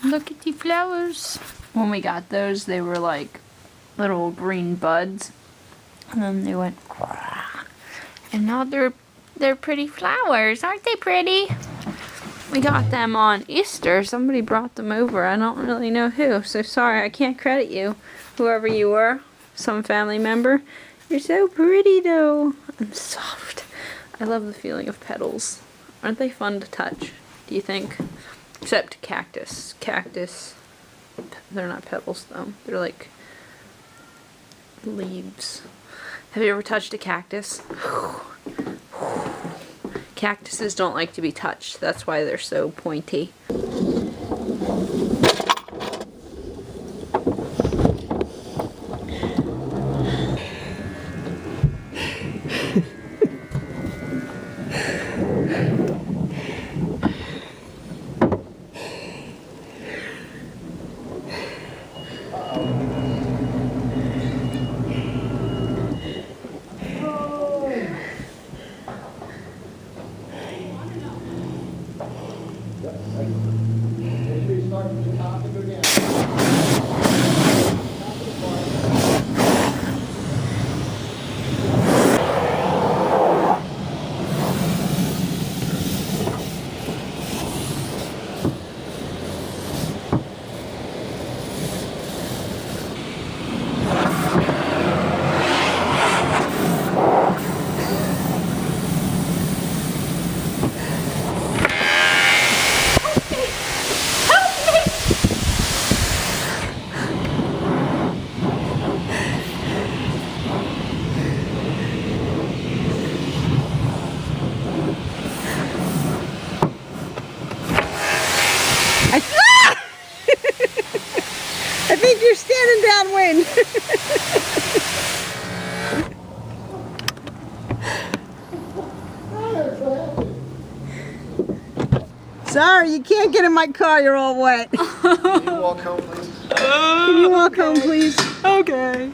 Look at the flowers. When we got those, they were like little green buds. And then they went, and now they're pretty flowers. Aren't they pretty? We got them on Easter. Somebody brought them over. I don't really know who. So sorry, I can't credit you. Whoever you were. Some family member. You're so pretty though. And soft. I love the feeling of petals. Aren't they fun to touch? Do you think? Except cactus. Cactus. They're not petals though. They're like leaves. Have you ever touched a cactus? Cactuses don't like to be touched. That's why they're so pointy. I think you're standing downwind. Sorry, you can't get in my car. You're all wet. Can you walk home, please? Can you walk home, please? Okay.